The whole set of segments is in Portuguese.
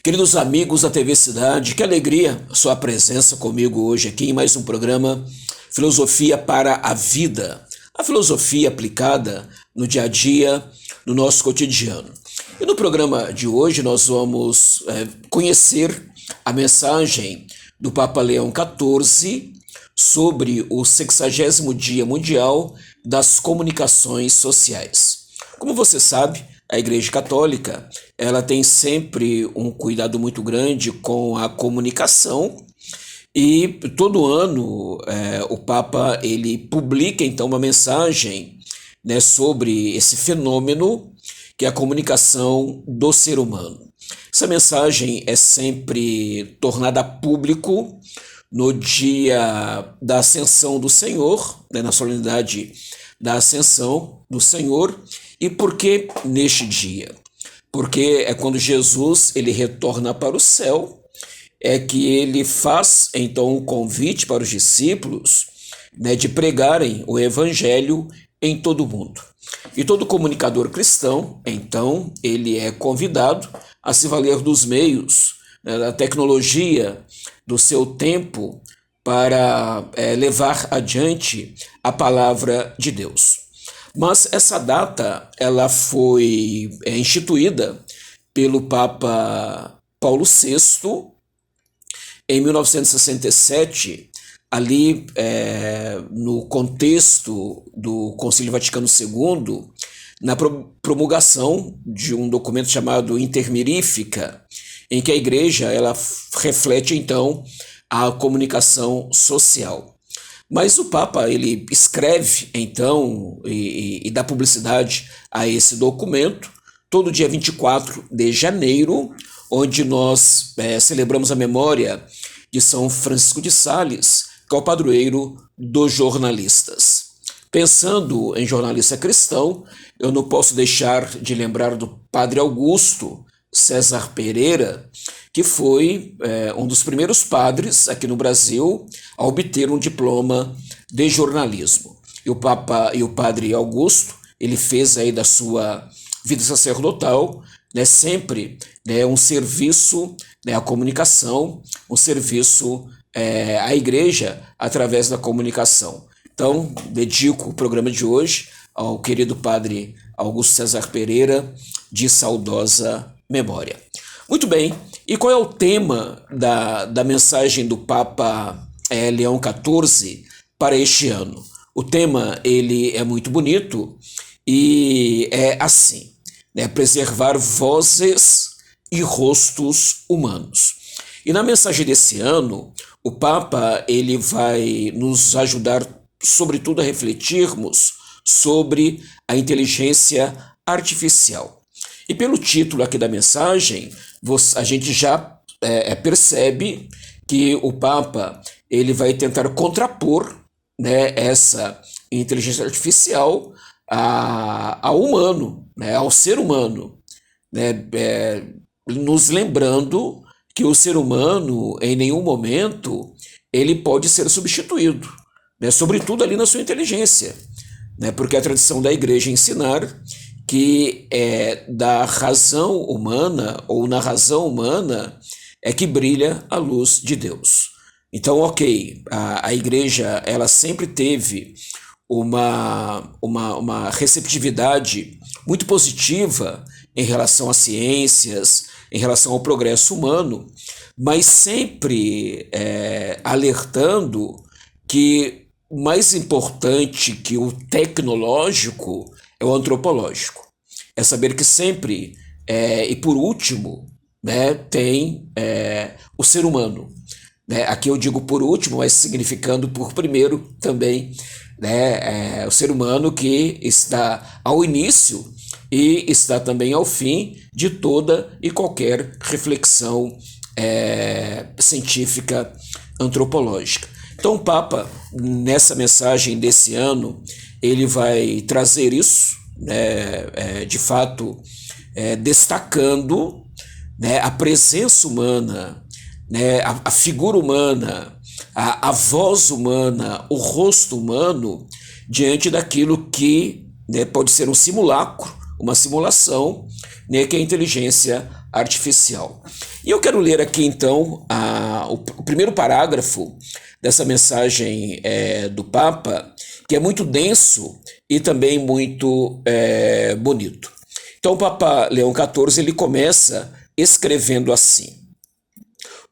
Queridos amigos da TV Cidade, que alegria sua presença comigo hoje aqui em mais um programa Filosofia para a Vida. A filosofia aplicada no dia a dia, no nosso cotidiano. E no programa de hoje nós vamos conhecer a mensagem do Papa Leão XIV sobre o 60º Dia Mundial das Comunicações Sociais. Como você sabe, a Igreja Católica ela tem sempre um cuidado muito grande com a comunicação e todo ano o Papa ele publica então uma mensagem, né, sobre esse fenômeno que é a comunicação do ser humano. Essa mensagem é sempre tornada a público no dia da Ascensão do Senhor, né, na solenidade da Ascensão do Senhor. E por que neste dia? Porque é quando Jesus ele retorna para o céu, é que ele faz então um convite para os discípulos, né, de pregarem o evangelho em todo o mundo. E todo comunicador cristão, então, ele é convidado a se valer dos meios, né, da tecnologia, do seu tempo, para levar adiante a palavra de Deus. Mas essa data ela foi instituída pelo Papa Paulo VI em 1967, ali no contexto do Concílio Vaticano II, na promulgação de um documento chamado Intermirifica, em que a Igreja ela reflete então a comunicação social. Mas o Papa ele escreve então e dá publicidade a esse documento todo dia 24 de janeiro, onde nós celebramos a memória de São Francisco de Sales, que é o padroeiro dos jornalistas. Pensando em jornalista cristão, eu não posso deixar de lembrar do Padre Augusto César Pereira, que foi um dos primeiros padres aqui no Brasil a obter um diploma de jornalismo. E o Padre Augusto, ele fez aí da sua vida sacerdotal, né, sempre, né, um serviço, né, à comunicação, um serviço à Igreja através da comunicação. Então, dedico o programa de hoje ao querido Padre Augusto César Pereira, de saudosa memória. Muito bem, e qual é o tema da mensagem do Papa Leão XIV para este ano? O tema ele é muito bonito e é assim, né, preservar vozes e rostos humanos. E na mensagem desse ano, o Papa ele vai nos ajudar, sobretudo, a refletirmos sobre a inteligência artificial. E pelo título aqui da mensagem, a gente já percebe que o Papa ele vai tentar contrapor, né, essa inteligência artificial ao humano, né, ao ser humano, né, nos lembrando que o ser humano, em nenhum momento, ele pode ser substituído, né, sobretudo ali na sua inteligência, né, porque a tradição da Igreja é ensinar que da razão humana, ou na razão humana, é que brilha a luz de Deus. Então, ok, a Igreja ela sempre teve uma receptividade muito positiva em relação às ciências, em relação ao progresso humano, mas sempre alertando que mais importante que o tecnológico é o antropológico. É saber que sempre, e por último, né, tem o ser humano. Né? Aqui eu digo por último, mas significando por primeiro também, né, o ser humano que está ao início e está também ao fim de toda e qualquer reflexão científica antropológica. Então o Papa, nessa mensagem desse ano, ele vai trazer isso, né, de fato, destacando, né, a presença humana, né, a figura humana, a voz humana, o rosto humano, diante daquilo que, né, pode ser um simulacro, uma simulação, né, que é a inteligência artificial. E eu quero ler aqui então o primeiro parágrafo dessa mensagem do Papa, que é muito denso e também muito bonito. Então o Papa Leão XIV ele começa escrevendo assim: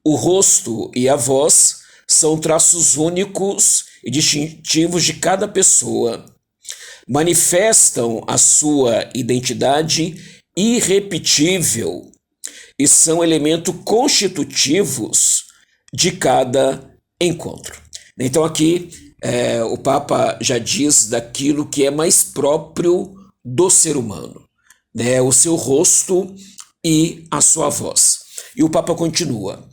o rosto e a voz são traços únicos e distintivos de cada pessoa. Manifestam a sua identidade irrepetível e são elementos constitutivos de cada encontro. Então aqui o Papa já diz daquilo que é mais próprio do ser humano, né? O seu rosto e a sua voz. E o Papa continua: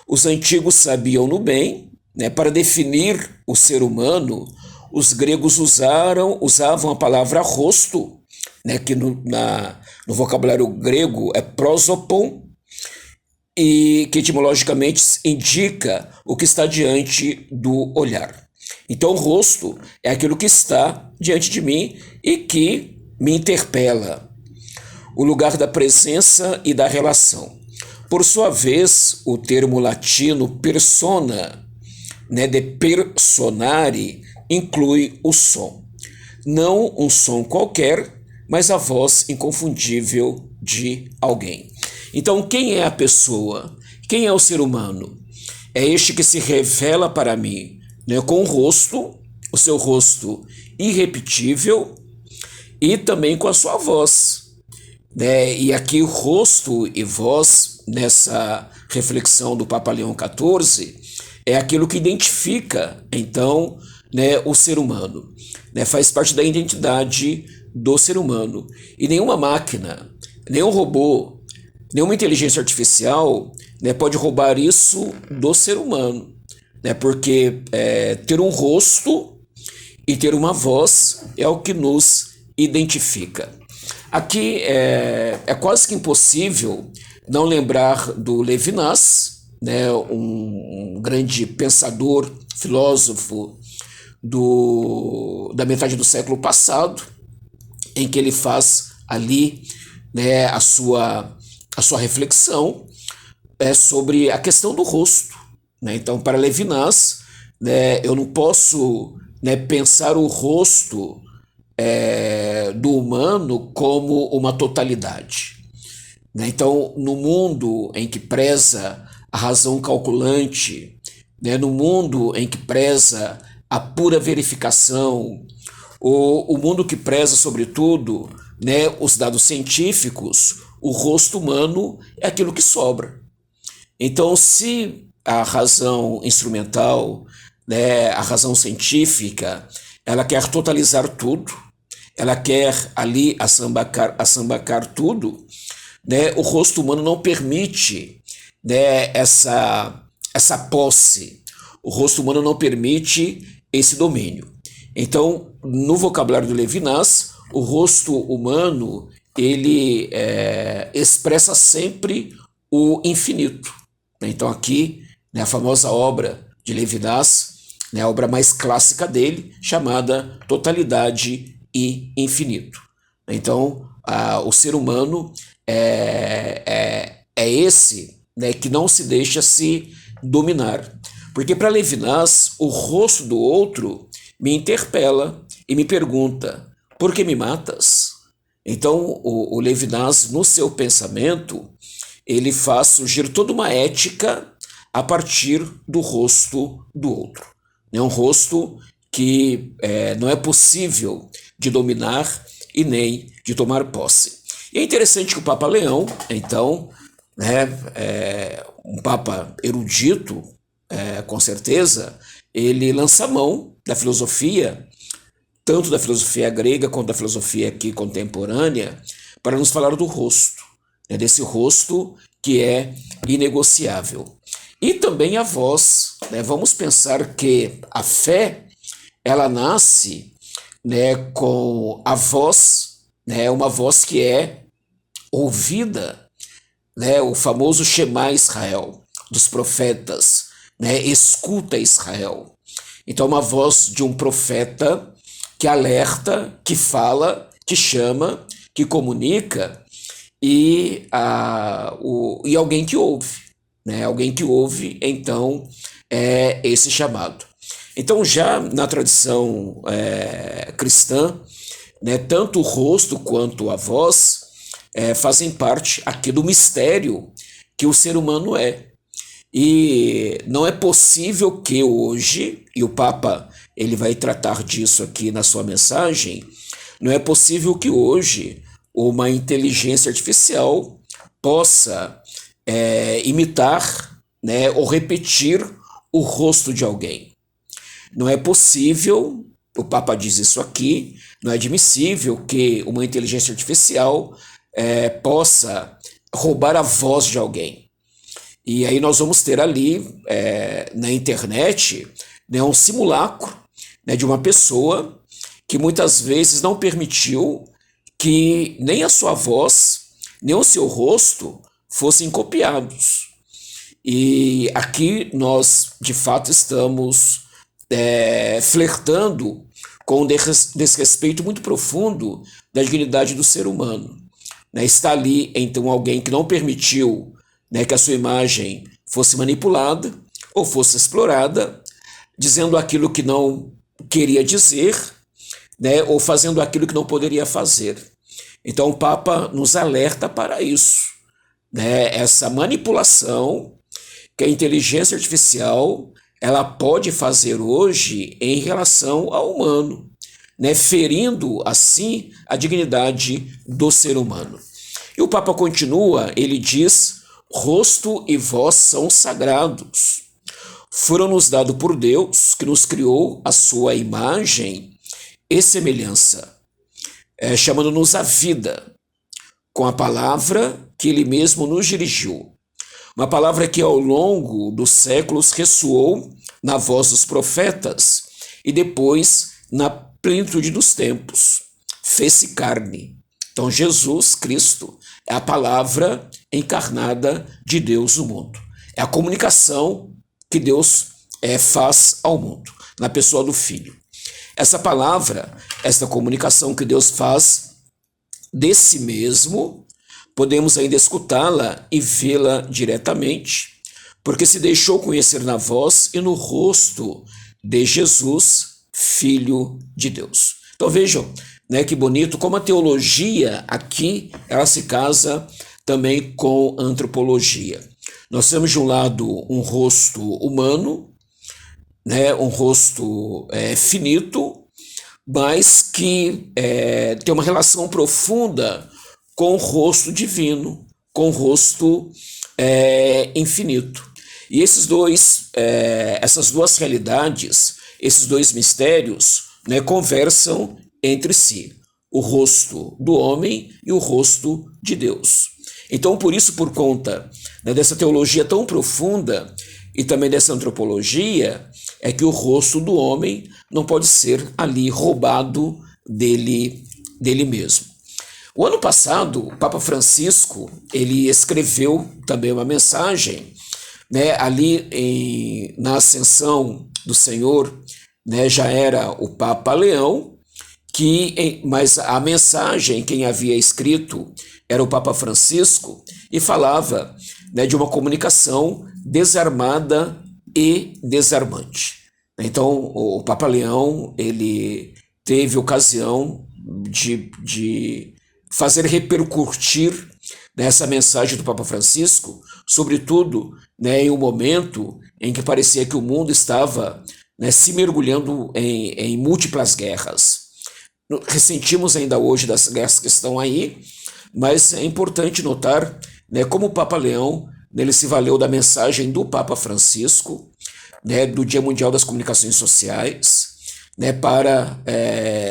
os antigos sabiam no bem, né, para definir o ser humano, os gregos usavam a palavra rosto, né, que no vocabulário grego é prosopon, e que etimologicamente indica o que está diante do olhar. Então o rosto é aquilo que está diante de mim e que me interpela, o lugar da presença e da relação. Por sua vez, o termo latino persona, né, de personare, inclui o som. Não um som qualquer, mas a voz inconfundível de alguém. Então, quem é a pessoa? Quem é o ser humano? É este que se revela para mim, né, com o rosto, o seu rosto irrepetível e também com a sua voz. Né? E aqui rosto e voz, nessa reflexão do Papa Leão XIV, é aquilo que identifica, então, né, o ser humano. Né? Faz parte da identidade do ser humano. E nenhuma máquina, nenhum robô, nenhuma inteligência artificial, né, pode roubar isso do ser humano. Né? Porque ter um rosto e ter uma voz é o que nos identifica. Aqui é quase que impossível não lembrar do Levinas, né, um grande pensador, filósofo da metade do século passado, em que ele faz ali, né, a sua reflexão sobre a questão do rosto. Né? Então, para Levinas, né, eu não posso, né, pensar o rosto do humano como uma totalidade. Né? Então, no mundo em que preza a razão calculante, né, no mundo em que preza a pura verificação, o mundo que preza, sobretudo, né, os dados científicos, o rosto humano é aquilo que sobra. Então, se a razão instrumental, né, a razão científica, ela quer totalizar tudo, ela quer ali assambarcar tudo, né, o rosto humano não permite, né, essa posse. O rosto humano não permite esse domínio. Então, no vocabulário do Levinas, o rosto humano ele expressa sempre o infinito. Então aqui, né, a famosa obra de Levinas, né, a obra mais clássica dele, chamada Totalidade e Infinito. Então, o ser humano é esse, né, que não se deixa se dominar. Porque para Levinas, o rosto do outro me interpela e me pergunta: por que me matas? Então, o Levinas, no seu pensamento, ele faz surgir toda uma ética a partir do rosto do outro. É um rosto que não é possível de dominar e nem de tomar posse. E é interessante que o Papa Leão, então, né, um Papa erudito, com certeza, ele lança mão da filosofia, tanto da filosofia grega quanto da filosofia aqui contemporânea, para nos falar do rosto, né, desse rosto que é inegociável. E também a voz, né? Vamos pensar que a fé, ela nasce, né, com a voz, né, uma voz que é ouvida, né, o famoso Shema Israel, dos profetas, né, escuta Israel. Então, uma voz de um profeta que alerta, que fala, que chama, que comunica e alguém que ouve. né? Alguém que ouve, então, é esse chamado. Então, já na tradição cristã, né, tanto o rosto quanto a voz fazem parte aqui do mistério que o ser humano é. E não é possível que hoje, e o Papa ele vai tratar disso aqui na sua mensagem, não é possível que hoje uma inteligência artificial possa imitar, né, ou repetir o rosto de alguém. Não é possível, o Papa diz isso aqui, não é admissível que uma inteligência artificial possa roubar a voz de alguém. E aí nós vamos ter ali, na internet, né, um simulacro, né, de uma pessoa que muitas vezes não permitiu que nem a sua voz, nem o seu rosto fossem copiados. E aqui nós, de fato, estamos flertando com um desrespeito muito profundo da dignidade do ser humano. Né? Está ali, então, alguém que não permitiu, né, que a sua imagem fosse manipulada ou fosse explorada, dizendo aquilo que não queria dizer, né, ou fazendo aquilo que não poderia fazer. Então o Papa nos alerta para isso, né, essa manipulação que a inteligência artificial ela pode fazer hoje em relação ao humano, né, ferindo assim a dignidade do ser humano. E o Papa continua, ele diz: rosto e voz são sagrados. Foram-nos dados por Deus, que nos criou a sua imagem e semelhança, chamando-nos à vida, com a palavra que ele mesmo nos dirigiu. Uma palavra que ao longo dos séculos ressoou na voz dos profetas e depois na plenitude dos tempos. Fez-se carne. Então Jesus Cristo é a palavra encarnada de Deus no mundo. É a comunicação que Deus faz ao mundo, na pessoa do Filho. Essa palavra, essa comunicação que Deus faz de si mesmo, podemos ainda escutá-la e vê-la diretamente, porque se deixou conhecer na voz e no rosto de Jesus, Filho de Deus. Então vejam, né, que bonito como a teologia aqui ela se casa também com antropologia. Nós temos de um lado um rosto humano, né, um rosto finito, mas que tem uma relação profunda com o rosto divino, com o rosto infinito. E essas duas realidades, esses dois mistérios, né, conversam entre si, o rosto do homem e o rosto de Deus. Então, por isso, por conta, né, dessa teologia tão profunda e também dessa antropologia, é que o rosto do homem não pode ser ali roubado dele mesmo. O ano passado, o Papa Francisco, ele escreveu também uma mensagem, né, ali na Ascensão do Senhor, né, já era o Papa Leão, mas a mensagem, quem havia escrito era o Papa Francisco, e falava, né, de uma comunicação desarmada e desarmante. Então, o Papa Leão, ele teve ocasião de fazer repercutir nessa mensagem do Papa Francisco, sobretudo, né, em um momento em que parecia que o mundo estava, né, se mergulhando em múltiplas guerras. Ressentimos ainda hoje das guerras que estão aí, mas é importante notar, né, como o Papa Leão ele se valeu da mensagem do Papa Francisco, né, do Dia Mundial das Comunicações Sociais, né, para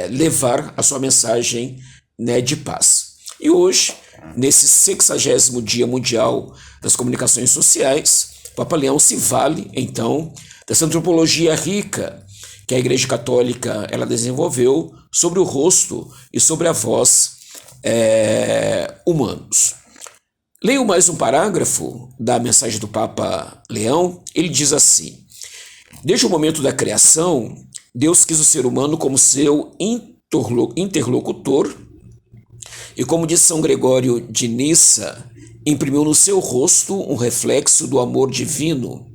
levar a sua mensagem, né, de paz. E hoje, nesse 60º Dia Mundial das Comunicações Sociais, o Papa Leão se vale, então, dessa antropologia rica que a Igreja Católica ela desenvolveu sobre o rosto e sobre a voz humanos. Leio mais um parágrafo da mensagem do Papa Leão. Ele diz assim: desde o momento da criação, Deus quis o ser humano como seu interlocutor, e como diz São Gregório de Nissa, imprimiu no seu rosto um reflexo do amor divino,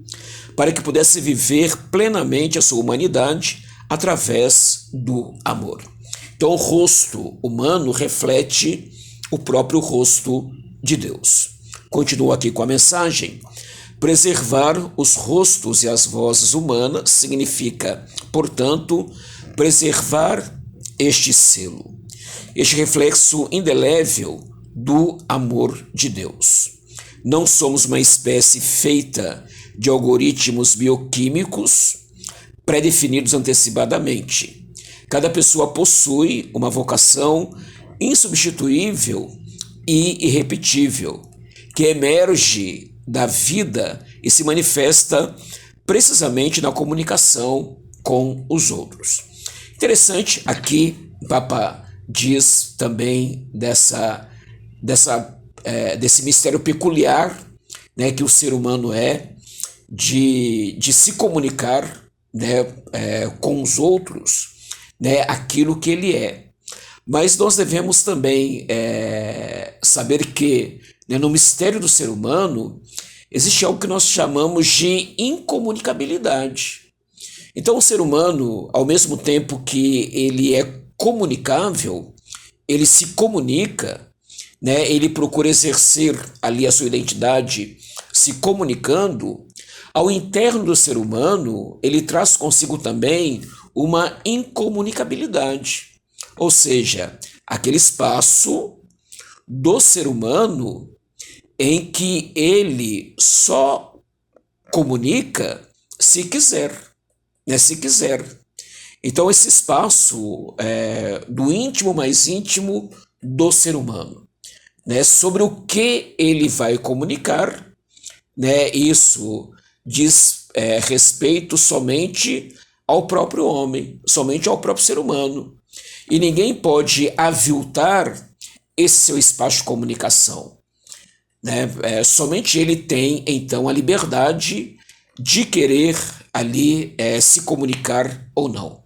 para que pudesse viver plenamente a sua humanidade através do amor. Então, o rosto humano reflete o próprio rosto de Deus. Continuo aqui com a mensagem. Preservar os rostos e as vozes humanas significa, portanto, preservar este selo, este reflexo indelével do amor de Deus. Não somos uma espécie feita de algoritmos bioquímicos pré-definidos antecipadamente. Cada pessoa possui uma vocação insubstituível e irrepetível, que emerge da vida e se manifesta precisamente na comunicação com os outros. Interessante, aqui o Papa diz também desse mistério peculiar, né, que o ser humano de se comunicar, né, com os outros, né, aquilo que ele é. Mas nós devemos também saber que, né, no mistério do ser humano existe algo que nós chamamos de incomunicabilidade. Então o ser humano, ao mesmo tempo que ele é comunicável, ele se comunica, né, ele procura exercer ali a sua identidade se comunicando. Ao interno do ser humano, ele traz consigo também uma incomunicabilidade, ou seja, aquele espaço do ser humano em que ele só comunica se quiser, né? Se quiser. Então, esse espaço do íntimo mais íntimo do ser humano, né? Sobre o que ele vai comunicar, né? Isso diz respeito somente ao próprio homem, somente ao próprio ser humano. E ninguém pode aviltar esse seu espaço de comunicação, né? Somente ele tem, então, a liberdade de querer ali se comunicar ou não.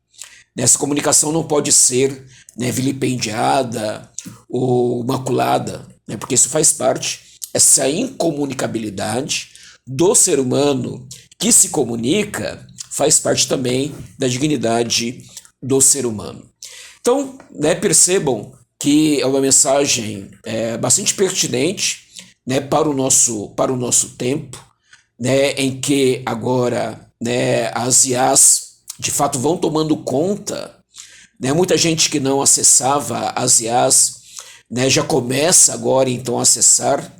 Essa comunicação não pode ser, né, vilipendiada ou maculada, né, porque isso faz parte, essa incomunicabilidade do ser humano que se comunica faz parte também da dignidade do ser humano. Então, né, percebam que é uma mensagem bastante pertinente, né, para o nosso tempo, né, em que agora, né, as IAs de fato vão tomando conta, né, muita gente que não acessava as IAs, né, já começa agora então a acessar,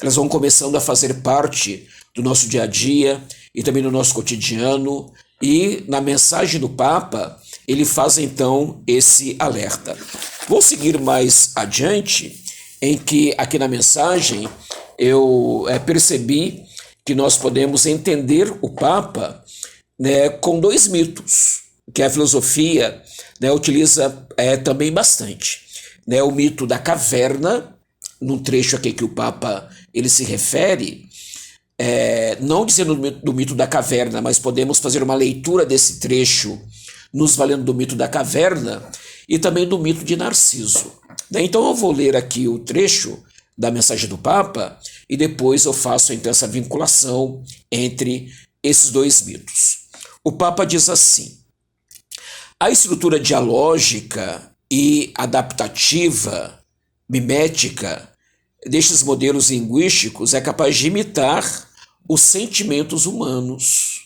elas vão começando a fazer parte do nosso dia a dia e também do nosso cotidiano, e na mensagem do Papa ele faz então esse alerta. Vou seguir mais adiante, em que aqui na mensagem eu percebi que nós podemos entender o Papa, né, com dois mitos, que a filosofia, né, utiliza também bastante. Né, o mito da caverna, num trecho aqui que o Papa ele se refere, não dizendo do mito da caverna, mas podemos fazer uma leitura desse trecho nos valendo do mito da caverna e também do mito de Narciso. Então eu vou ler aqui o trecho da mensagem do Papa e depois eu faço então essa vinculação entre esses dois mitos. O Papa diz assim: a estrutura dialógica e adaptativa, mimética, destes modelos linguísticos é capaz de imitar os sentimentos humanos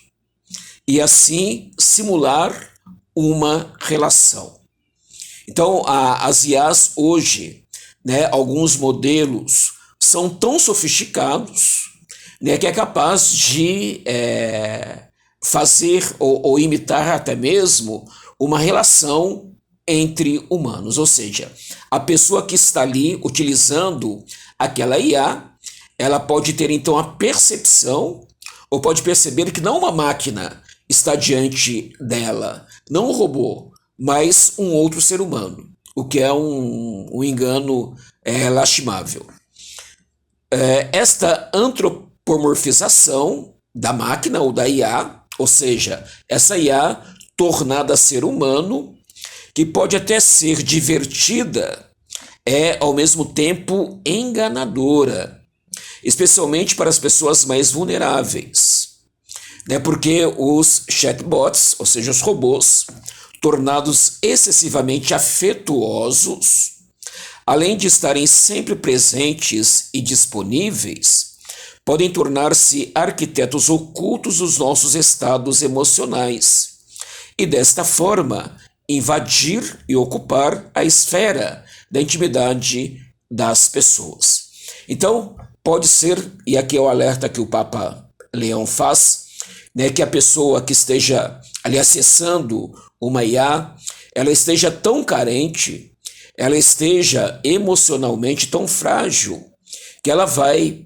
e assim simular uma relação. Então, as IAs hoje, né, alguns modelos são tão sofisticados, né, que é capaz de fazer ou imitar até mesmo uma relação entre humanos, ou seja, a pessoa que está ali utilizando aquela IA, ela pode ter então a percepção, ou pode perceber que não uma máquina está diante dela, não um robô, mas um outro ser humano, o que é um engano lastimável. Esta antropomorfização da máquina ou da IA, ou seja, essa IA tornada ser humano, que pode até ser divertida, é ao mesmo tempo enganadora, especialmente para as pessoas mais vulneráveis, né? Porque os chatbots, ou seja, os robôs, tornados excessivamente afetuosos, além de estarem sempre presentes e disponíveis, podem tornar-se arquitetos ocultos dos nossos estados emocionais e, desta forma, invadir e ocupar a esfera da intimidade das pessoas. Então, pode ser, e aqui é o alerta que o Papa Leão faz, né, que a pessoa que esteja ali acessando uma IA, ela esteja tão carente, ela esteja emocionalmente tão frágil, que ela vai,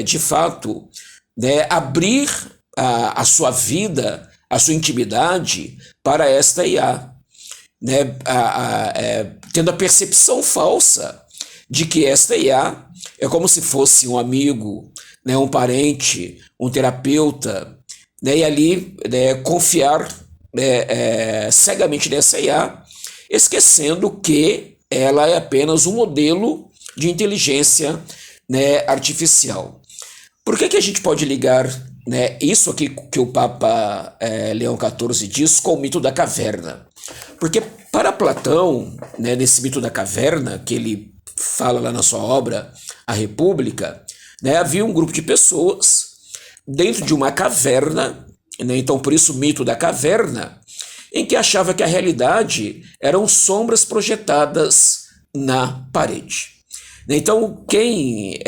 de fato, né, abrir a sua vida, a sua intimidade para esta IA, né, tendo a percepção falsa de que esta IA é como se fosse um amigo, né, um parente, um terapeuta, né, e ali, né, confiar cegamente nessa IA, esquecendo que ela é apenas um modelo de inteligência, né, artificial. Por que a gente pode ligar, né, isso aqui que o Papa Leão XIV diz com o mito da caverna? Porque para Platão, né, nesse mito da caverna, que ele fala lá na sua obra A República, né, havia um grupo de pessoas dentro de uma caverna, né, então por isso o mito da caverna, em que achava que a realidade eram sombras projetadas na parede. Então, quem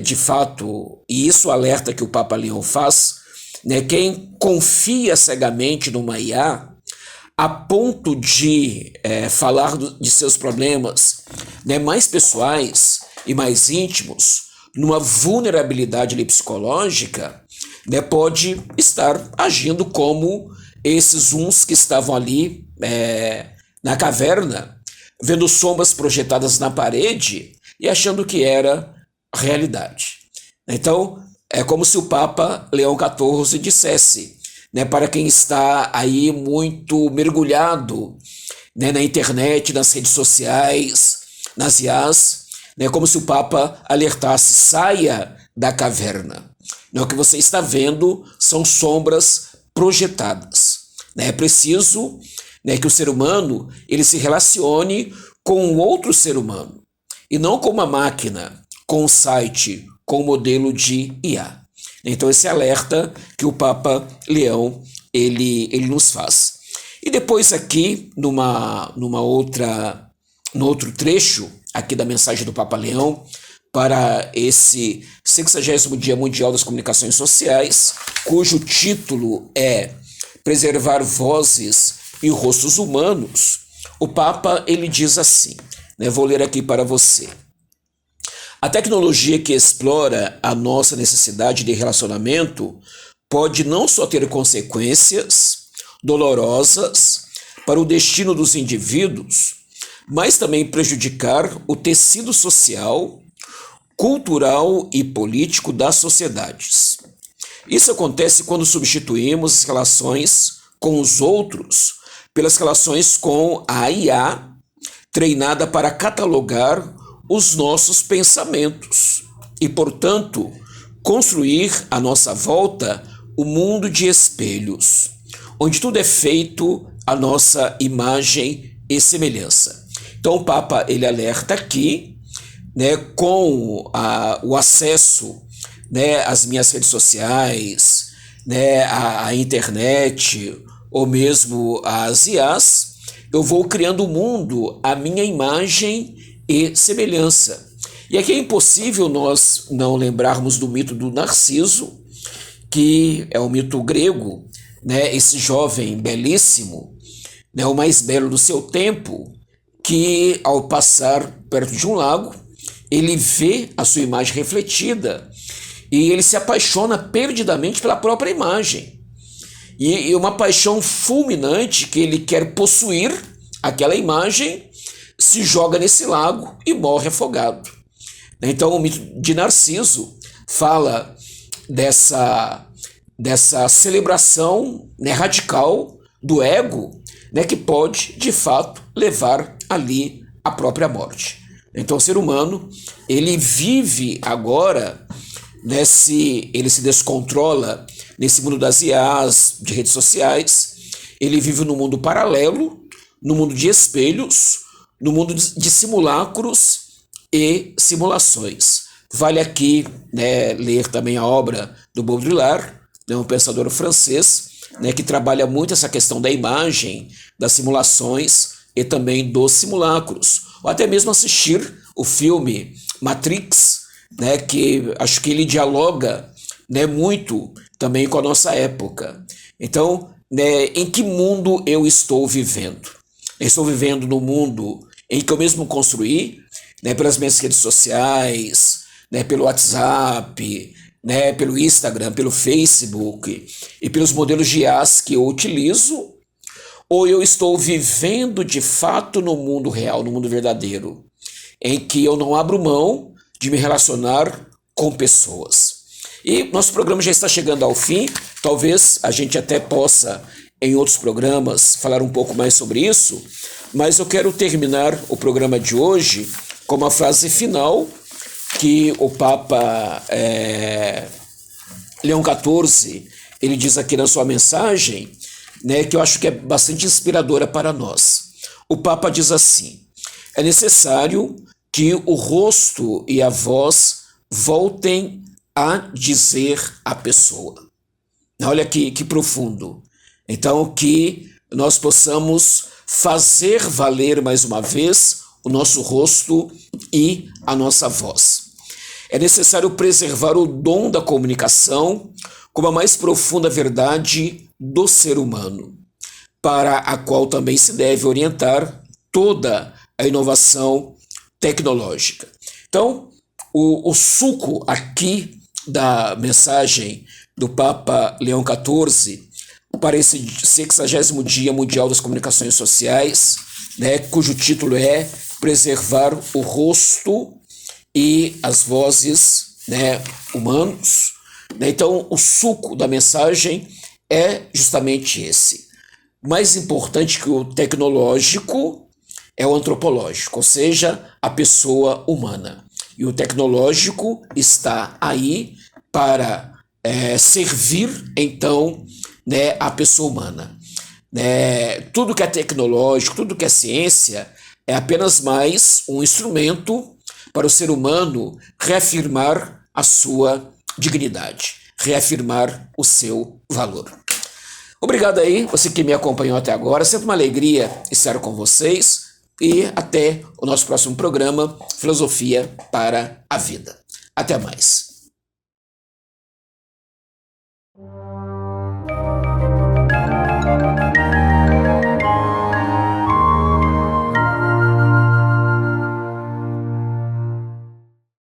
de fato, e isso alerta que o Papa Leão faz, né, quem confia cegamente numa IA, a ponto de falar de seus problemas, né, mais pessoais e mais íntimos, numa vulnerabilidade ali, psicológica, né, pode estar agindo como esses uns que estavam ali na caverna, vendo sombras projetadas na parede e achando que era realidade. Então, é como se o Papa Leão XIV dissesse, né, para quem está aí muito mergulhado, né, na internet, nas redes sociais, nas IAs, né, como se o Papa alertasse: saia da caverna. O que você está vendo são sombras projetadas. É preciso, né, que o ser humano ele se relacione com um outro ser humano, e não com uma máquina, com um site, com um modelo de IA. Então esse alerta que o Papa Leão ele nos faz. E depois aqui, no outro trecho aqui da mensagem do Papa Leão, para esse 60º Dia Mundial das Comunicações Sociais, cujo título é Preservar Vozes e Rostos Humanos, o Papa ele diz assim, né, vou ler aqui para você. A tecnologia que explora a nossa necessidade de relacionamento pode não só ter consequências dolorosas para o destino dos indivíduos, mas também prejudicar o tecido social, cultural e político das sociedades. Isso acontece quando substituímos as relações com os outros pelas relações com a IA, treinada para catalogar os nossos pensamentos e, portanto, construir à nossa volta o mundo de espelhos, onde tudo é feito à nossa imagem e semelhança. Então o Papa ele alerta aqui, né, com o acesso, né, às minhas redes sociais, né, a internet ou mesmo as IAs, eu vou criando o mundo à minha imagem e semelhança. E aqui é impossível nós não lembrarmos do mito do Narciso, que é um mito grego, né, esse jovem belíssimo, né, o mais belo do seu tempo, que ao passar perto de um lago, ele vê a sua imagem refletida e ele se apaixona perdidamente pela própria imagem. E uma paixão fulminante que ele quer possuir aquela imagem, se joga nesse lago e morre afogado. Então o mito de Narciso fala dessa celebração, né, radical do ego, né, que pode de fato levar ali a própria morte. Então o ser humano ele vive agora, né, se ele se descontrola nesse mundo das IAs, de redes sociais, ele vive num mundo paralelo, no mundo de espelhos, no mundo de simulacros e simulações. Vale aqui, né, ler também a obra do Baudrillard, né, um pensador francês, né, que trabalha muito essa questão da imagem, das simulações e também dos simulacros. Ou até mesmo assistir o filme Matrix, né, que acho que ele dialoga, né, muito também com a nossa época. Então, né, em que mundo eu estou vivendo? Eu estou vivendo no mundo em que eu mesmo construí, né, pelas minhas redes sociais, né, pelo WhatsApp, né, pelo Instagram, pelo Facebook e pelos modelos de IAs que eu utilizo, ou eu estou vivendo de fato no mundo real, no mundo verdadeiro, em que eu não abro mão de me relacionar com pessoas. E nosso programa já está chegando ao fim, talvez a gente até possa, em outros programas, falar um pouco mais sobre isso, mas eu quero terminar o programa de hoje com uma frase final que o Papa Leão XIV, ele diz aqui na sua mensagem, né, que eu acho que é bastante inspiradora para nós. O Papa diz assim: é necessário que o rosto e a voz voltem a dizer a pessoa. Olha que profundo. Então, que nós possamos fazer valer mais uma vez o nosso rosto e a nossa voz. É necessário preservar o dom da comunicação como a mais profunda verdade do ser humano, para a qual também se deve orientar toda a inovação tecnológica. Então, o suco aqui da mensagem do Papa Leão XIV para esse 60º Dia Mundial das Comunicações Sociais, né, cujo título é Preservar o Rosto e as Vozes, né, humanos. Então, o suco da mensagem é justamente esse. Mais importante que o tecnológico é o antropológico, ou seja, a pessoa humana. E o tecnológico está aí para servir, então, né, a pessoa humana. Tudo que é tecnológico, tudo que é ciência, é apenas mais um instrumento para o ser humano reafirmar a sua dignidade, reafirmar o seu valor. Obrigado aí, você que me acompanhou até agora. Sempre uma alegria estar com vocês. E até o nosso próximo programa, Filosofia para a Vida. Até mais.